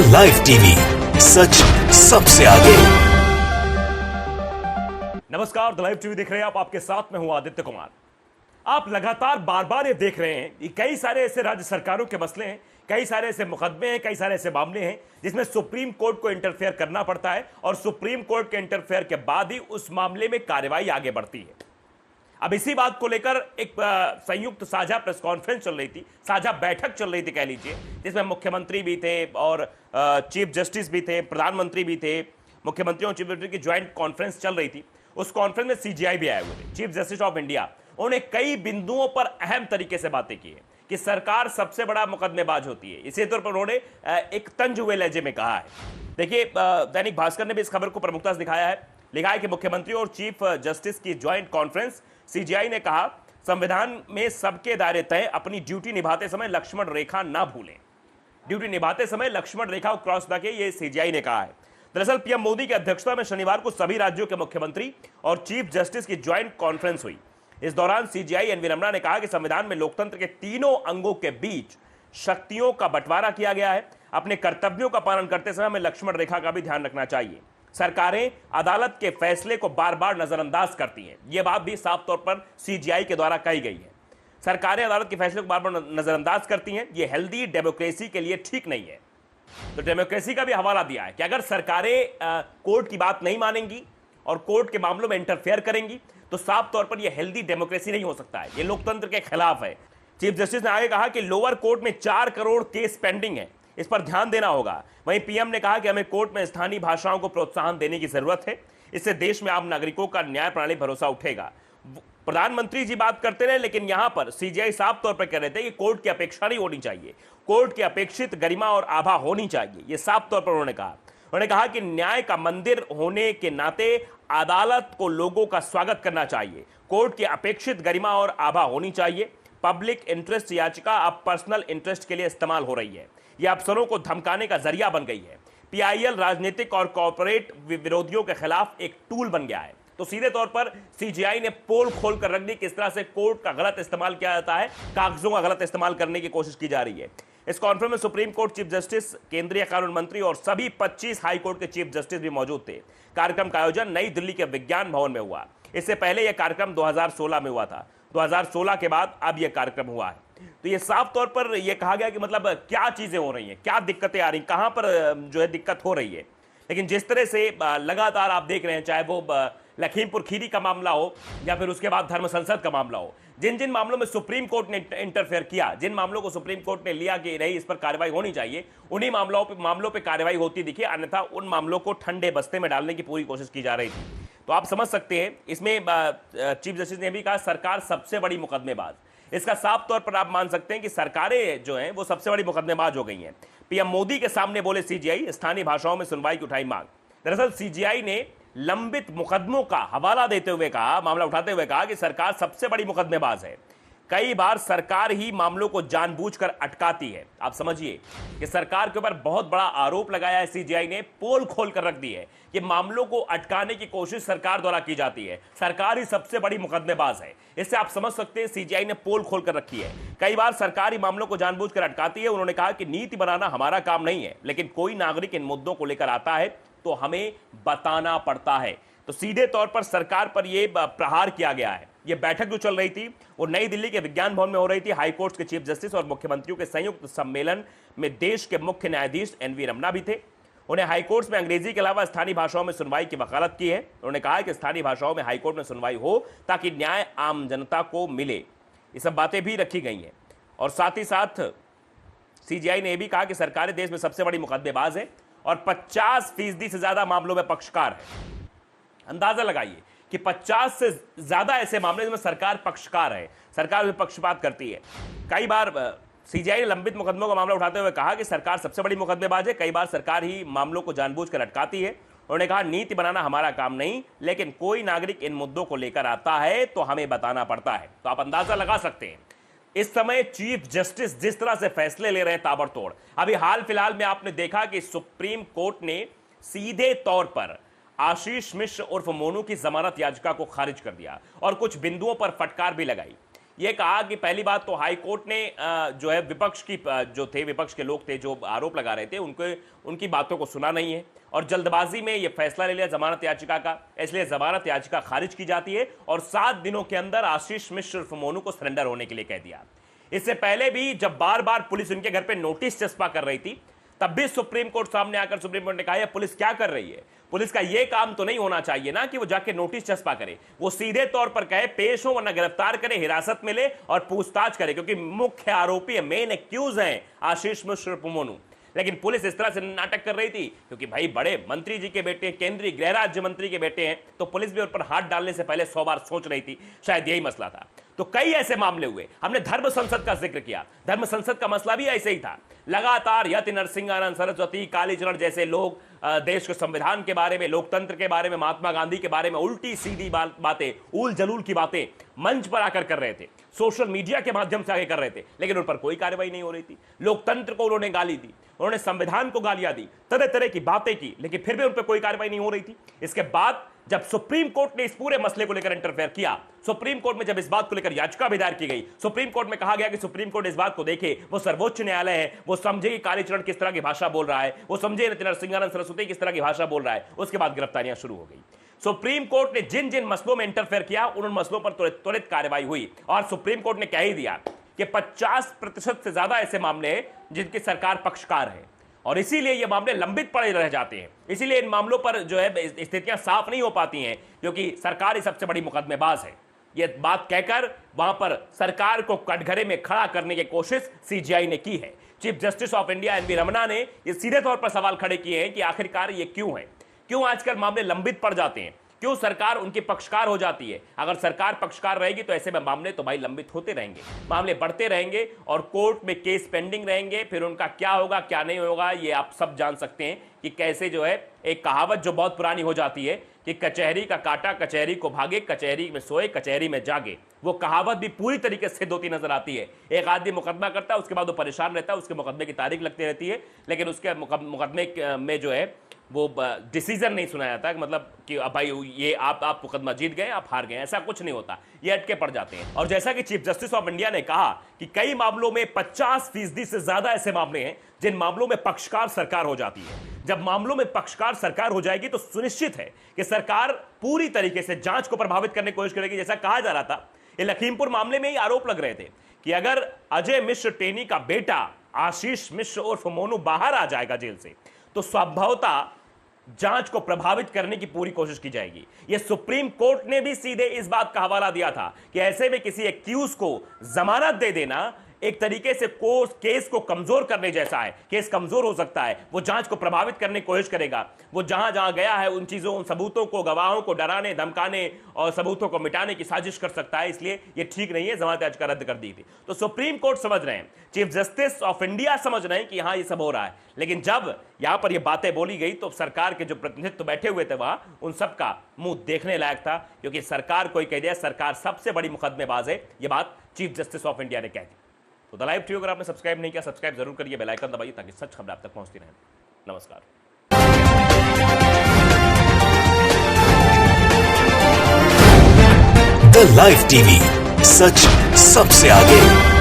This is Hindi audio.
द लाइव टीवी, सच सबसे आगे। नमस्कार, द लाइव टीवी देख रहे हैं आप। आपके साथ में हूं आदित्य कुमार। आप लगातार बार बार ये देख रहे हैं कि कई सारे ऐसे राज्य सरकारों के मसले हैं, कई सारे ऐसे मुकदमे हैं, कई सारे ऐसे मामले हैं जिसमें सुप्रीम कोर्ट को इंटरफेयर करना पड़ता है और सुप्रीम कोर्ट के इंटरफेयर के बाद ही उस मामले में कार्रवाई आगे बढ़ती है। अब इसी बात को लेकर एक संयुक्त साझा प्रेस कॉन्फ्रेंस चल रही थी, साझा बैठक चल रही थी कह लीजिए, जिसमें मुख्यमंत्री भी थे और चीफ जस्टिस भी थे, प्रधानमंत्री भी थे। मुख्यमंत्री और चीफ जस्टिस की ज्वाइंट कॉन्फ्रेंस चल रही थी। उस कॉन्फ्रेंस में सीजीआई भी आए हुए थे, चीफ जस्टिस ऑफ इंडिया। उन्होंने कई बिंदुओं पर अहम तरीके से बातें की है कि सरकार सबसे बड़ा मुकदमेबाज होती है। इसी तौर पर उन्होंने एक तंज हुए लहजे में कहा है। देखिए, दैनिक भास्कर ने भी इस खबर को प्रमुखता से दिखाया है। लिखा है कि मुख्यमंत्री और चीफ जस्टिस की ज्वाइंट कॉन्फ्रेंस। सीजीआई ने कहा, संविधान में सबके दायरे तय, अपनी ड्यूटी निभाते समय लक्ष्मण रेखा ना भूलें। ड्यूटी निभाते समय लक्ष्मण रेखा को क्रॉस न किए, ये सीजीआई ने कहा है। दरअसल पीएम मोदी की अध्यक्षता में शनिवार को सभी राज्यों के मुख्यमंत्री और चीफ जस्टिस की ज्वाइंट कॉन्फ्रेंस हुई। इस दौरान सीजीआई एनवी रमना ने कहा कि संविधान में लोकतंत्र के तीनों अंगों के बीच शक्तियों का बंटवारा किया गया है। अपने कर्तव्यों का पालन करते समय हमें लक्ष्मण रेखा का भी ध्यान रखना चाहिए। सरकारें अदालत के फैसले को बार बार नजरअंदाज करती हैं। यह बात भी साफ तौर पर सीजीआई के द्वारा कही गई है। सरकारें अदालत के फैसले को बार बार नजरअंदाज करती हैं। यह हेल्दी डेमोक्रेसी के लिए ठीक नहीं है। तो डेमोक्रेसी का भी हवाला दिया है कि अगर सरकारें कोर्ट की बात नहीं मानेंगी और कोर्ट के मामलों में इंटरफेयर करेंगी तो साफ तौर पर यह हेल्दी डेमोक्रेसी नहीं हो सकता है। यह लोकतंत्र के खिलाफ है। चीफ जस्टिस ने आगे कहा कि लोअर कोर्ट में 4 करोड़ केस पेंडिंग है, इस पर ध्यान देना होगा। वहीं पीएम ने कहा कि हमें कोर्ट में स्थानीय भाषाओं को प्रोत्साहन देने की जरूरत है। इससे देश में आम नागरिकों का न्याय प्रणाली भरोसा उठेगा। प्रधानमंत्री जी बात करते रहे, लेकिन यहां पर सीजीआई साफ तौर पर कह रहे थे कि कोर्ट की अपेक्षा नहीं होनी चाहिए, कोर्ट की अपेक्षित गरिमा और आभा होनी चाहिए। यह साफ तौर पर उन्होंने कहा। उन्होंने कहा कि न्याय का मंदिर होने के नाते अदालत को लोगों का स्वागत करना चाहिए। कोर्ट की अपेक्षित गरिमा और आभा होनी चाहिए। पब्लिक इंटरेस्ट याचिका अब पर्सनल इंटरेस्ट के लिए इस्तेमाल हो रही है। यह अफसरों को धमकाने का जरिया बन गई है। पीआईएल राजनीतिक और कॉर्पोरेट विरोधियों के खिलाफ एक टूल बन गया है। तो सीधे तौर पर सीजीआई ने पोल खोल कर रख दी किस तरह से कोर्ट का गलत इस्तेमाल किया जाता है, कागजों का गलत इस्तेमाल करने की कोशिश की जा रही है। इस कॉन्फ्रेंस में सुप्रीम कोर्ट चीफ जस्टिस, केंद्रीय कानून मंत्री और सभी 25 हाई कोर्ट के चीफ जस्टिस भी मौजूद थे। कार्यक्रम का आयोजन नई दिल्ली के विज्ञान भवन में हुआ। इससे पहले यह कार्यक्रम 2016 में हुआ था। 2016 के बाद अब यह कार्यक्रम हुआ है। तो ये साफ तौर पर यह कहा गया कि मतलब क्या चीजें हो रही हैं, क्या दिक्कतें आ रही हैं, कहां पर जो है दिक्कत हो रही है। लेकिन जिस तरह से लगातार आप देख रहे हैं, चाहे वो लखीमपुर खीरी का मामला हो या फिर उसके बाद धर्म संसद का मामला हो, जिन जिन मामलों में सुप्रीम कोर्ट ने इंटरफेयर किया, जिन मामलों को सुप्रीम कोर्ट ने लिया कि नहीं इस पर कार्रवाई होनी चाहिए, उन्हीं मामलों पे कार्रवाई होती दिखी। अन्यथा उन मामलों को ठंडे बस्ते में डालने की पूरी कोशिश की जा रही थी। तो आप समझ सकते हैं, इसमें चीफ जस्टिस ने भी कहा सरकार सबसे बड़ी मुकदमेबाज। इसका साफ तौर पर आप मान सकते हैं कि सरकारें जो हैं वो सबसे बड़ी मुकदमेबाज हो गई हैं। पीएम मोदी के सामने बोले सीजीआई, स्थानीय भाषाओं में सुनवाई की उठाई मांग। दरअसल सीजीआई ने लंबित मुकदमों का हवाला देते हुए कहा, मामला उठाते हुए कहा कि सरकार सबसे बड़ी मुकदमेबाज है। कई बार सरकार ही मामलों को जानबूझकर अटकाती है। आप समझिए कि सरकार के ऊपर बहुत बड़ा आरोप लगाया है सीजीआई ने, पोल खोल कर रख दी है कि मामलों को अटकाने की कोशिश सरकार द्वारा की जाती है। सरकार ही सबसे बड़ी मुकदमेबाज है। इससे आप समझ सकते हैं सीजीआई ने पोल खोल कर रखी है। कई बार सरकार ही मामलों को जानबूझकर अटकाती है। उन्होंने कहा कि नीति बनाना हमारा काम नहीं है, लेकिन कोई नागरिक इन मुद्दों को लेकर आता है तो हमें बताना पड़ता है। तो सीधे तौर पर सरकार पर यह प्रहार किया गया है। यह बैठक जो चल रही थी वो नई दिल्ली के विज्ञान भवन में हो रही थी। हाई कोर्ट के चीफ जस्टिस और मुख्यमंत्रियों के संयुक्त सम्मेलन में देश के मुख्य न्यायाधीश एनवी रमना भी थे। उन्हें हाई कोर्ट में अंग्रेजी के अलावा स्थानीय भाषाओं में सुनवाई की वकालत की है। उन्होंने कहा कि स्थानीय भाषाओं में हाई कोर्ट में सुनवाई हो ताकि न्याय आम जनता को मिले। ये सब बातें भी रखी गई हैं। और साथ ही साथ सीजीआई ने यह भी कहा कि सरकारें देश में सबसे बड़ी मुकदमेबाज है और 50% से ज्यादा मामलों में पक्षकार है। अंदाजा लगाइए कि 50 से ज्यादा ऐसे मामले जिसमें सरकार पक्षकार है, सरकार में पक्षपात करती है। कई बार सीजीआई ने लंबित मुकदमों का मामला उठाते हुए कहा कि सरकार सबसे बड़ी मुकदमेबाज है। कई बार सरकार ही मामलों को जानबूझकर अटकाती है। उन्होंने कहा नीति बनाना हमारा काम नहीं, लेकिन कोई नागरिक इन मुद्दों को लेकर आता है तो हमें बताना पड़ता है। तो आप अंदाजा लगा सकते हैं इस समय चीफ जस्टिस जिस तरह से फैसले ले रहे हैं ताबड़तोड़। अभी हाल फिलहाल में आपने देखा कि सुप्रीम कोर्ट ने सीधे तौर पर आशीष मिश्र उर्फ मोनू की जमानत याचिका को खारिज कर दिया और कुछ बिंदुओं पर फटकार भी लगाई। ये कहा कि पहली बात तो हाई कोर्ट ने जो है विपक्ष के लोग थे जो आरोप लगा रहे थे उनकी बातों को सुना नहीं है और जल्दबाजी में ये फैसला ले लिया जमानत याचिका का, इसलिए जमानत याचिका खारिज की जाती है और 7 दिनों के अंदर आशीष मिश्र उर्फ मोनू को सरेंडर होने के लिए कह दिया। इससे पहले भी जब बार बार पुलिस उनके घर पे नोटिस चस्पा कर रही थी तब भी सुप्रीम कोर्ट सामने आकर सुप्रीम कोर्ट ने कहा पुलिस क्या कर रही है, पुलिस का यह काम तो नहीं होना चाहिए ना कि वो जाके नोटिस चस्पा करे, वो सीधे तौर पर कहे पेश हो वरना गिरफ्तार करे, हिरासत में ले और पूछताछ करे, क्योंकि मुख्य आरोपी है, मेन एक्यूज हैं आशीष मिश्र उर्फ मोनू। लेकिन पुलिस इस तरह से नाटक कर रही थी क्योंकि भाई बड़े मंत्री जी के बेटे, केंद्रीय गृह राज्य मंत्री के बेटे हैं, तो पुलिस भी उन पर हाथ डालने से पहले 100 बार सोच रही थी, शायद यही मसला था। तो कई ऐसे मामले हुए, हमने धर्म संसद का जिक्र किया, धर्म संसद का मसला भी ऐसे ही था। लगातार यति नरसिंहानंद, सरस्वती, कालीचरण जैसे लोग देश के संविधान के बारे में, लोकतंत्र के बारे में, महात्मा गांधी के बारे में उल्टी सीधी बातें, ऊल जलूल की बातें मंच पर आकर कर रहे थे, सोशल मीडिया के माध्यम से आगे कर रहे थे, लेकिन उन पर कोई कार्रवाई नहीं हो रही थी। लोकतंत्र को उन्होंने गाली दी, उन्होंने संविधान को गालियां दी, तरह तरह की बातें की, लेकिन फिर भी उन पर कोई कार्रवाई नहीं हो रही थी। इसके बाद जब सुप्रीम कोर्ट ने इस पूरे मसले को लेकर इंटरफेयर किया, सुप्रीम कोर्ट में जब इस बात को लेकर याचिका भी दायर की गई, सुप्रीम कोर्ट में कहा गया कि सुप्रीम कोर्ट इस बात को देखे, वो सर्वोच्च न्यायालय है, वो समझे कि कालीचरण किस तरह की भाषा बोल रहा है, वो समझे नरसिंहानंद, सरस्वती किस तरह की भाषा बोल रहा है। उसके बाद गिरफ्तारियां शुरू हो गई। सुप्रीम कोर्ट ने जिन जिन मसलों में इंटरफेयर किया उन मसलों पर त्वरित कार्रवाई हुई और सुप्रीम कोर्ट ने कह ही दिया कि 50% से ज्यादा ऐसे मामले हैं जिनकी सरकार पक्षकार है और इसीलिए ये मामले लंबित पड़े रह जाते हैं। इसीलिए इन मामलों पर जो है स्थितियां साफ नहीं हो पाती हैं क्योंकि सरकार ही सबसे बड़ी मुकदमेबाज है। ये बात कहकर वहां पर सरकार को कटघरे में खड़ा करने की कोशिश सीजीआई ने की है। Chief Justice of India NV Ramana ने ये सीधे तौर पर सवाल खड़े किए हैं कि आखिरकार ये क्यों है, क्यों आजकल मामले लंबित पड़ जाते हैं, क्यों सरकार उनकी पक्षकार हो जाती है। अगर सरकार पक्षकार रहेगी तो ऐसे में मामले तो भाई लंबित होते रहेंगे, मामले बढ़ते रहेंगे और कोर्ट में केस पेंडिंग रहेंगे। फिर उनका क्या होगा क्या नहीं होगा ये आप सब जान सकते हैं कि कैसे जो है एक कहावत जो बहुत पुरानी हो जाती है कि कचहरी का काटा कचहरी को भागे, कचहरी में सोए कचहरी में जागे, वो कहावत भी पूरी तरीके से धोती नजर आती है। एक आदमी मुकदमा करता है, उसके बाद वो परेशान रहता है, उसके मुकदमे की तारीख लगती रहती है, लेकिन उसके मुकदमे में जो है वो डिसीजन नहीं सुनाया जाता, मतलब कि भाई ये आप मुकदमा जीत गए, आप हार गए, ऐसा कुछ नहीं होता, ये अटके पड़ जाते हैं। और जैसा कि चीफ जस्टिस ऑफ इंडिया ने कहा कि कई मामलों में 50% से ज्यादा ऐसे मामले हैं जिन मामलों में पक्षकार सरकार हो जाती है। जब मामलों में पक्षकार सरकार हो जाएगी तो सुनिश्चित है कि सरकार पूरी तरीके से जांच को प्रभावित करने की कोशिश करेगी। जैसा कहा जा रहा था, ये लखीमपुर मामले में ही आरोप लग रहे थे कि अगर अजय मिश्र टेनी का बेटा आशीष मिश्र उर्फ मोनू बाहर आ जाएगा जेल से तो संभवतः जांच को प्रभावित करने की पूरी कोशिश की जाएगी। यह सुप्रीम कोर्ट ने भी सीधे इस बात का हवाला दिया था कि ऐसे में किसी एक्यूज को जमानत दे देना एक तरीके से केस को कमजोर करने जैसा है। केस कमजोर हो सकता है, वो जांच को प्रभावित करने की कोशिश करेगा, वो जहां जहां गया है उन चीजों, उन सबूतों को, गवाहों को डराने धमकाने और सबूतों को मिटाने की साजिश कर सकता है। इसलिए ये ठीक नहीं है, जमानत याचिका रद्द कर दी थी। तो सुप्रीम कोर्ट समझ रहे हैं, चीफ जस्टिस ऑफ इंडिया समझ रहे हैं कि हाँ ये सब हो रहा है, लेकिन जब यहां पर ये बातें बोली गई तो सरकार के जो प्रतिनिधित्व बैठे हुए थे वहां, उन सबका मुंह देखने लायक था, क्योंकि सरकार को ही कह दिया सरकार सबसे बड़ी मुकदमेबाज है। ये बात चीफ जस्टिस ऑफ इंडिया ने कह दी। तो द लाइव टीवी अगर आपने सब्सक्राइब नहीं किया, सब्सक्राइब जरूर करिए, बेल आइकन दबाइए ताकि सच खबर आप तक पहुंचती रहे। नमस्कार। द लाइव टीवी, सच सबसे आगे।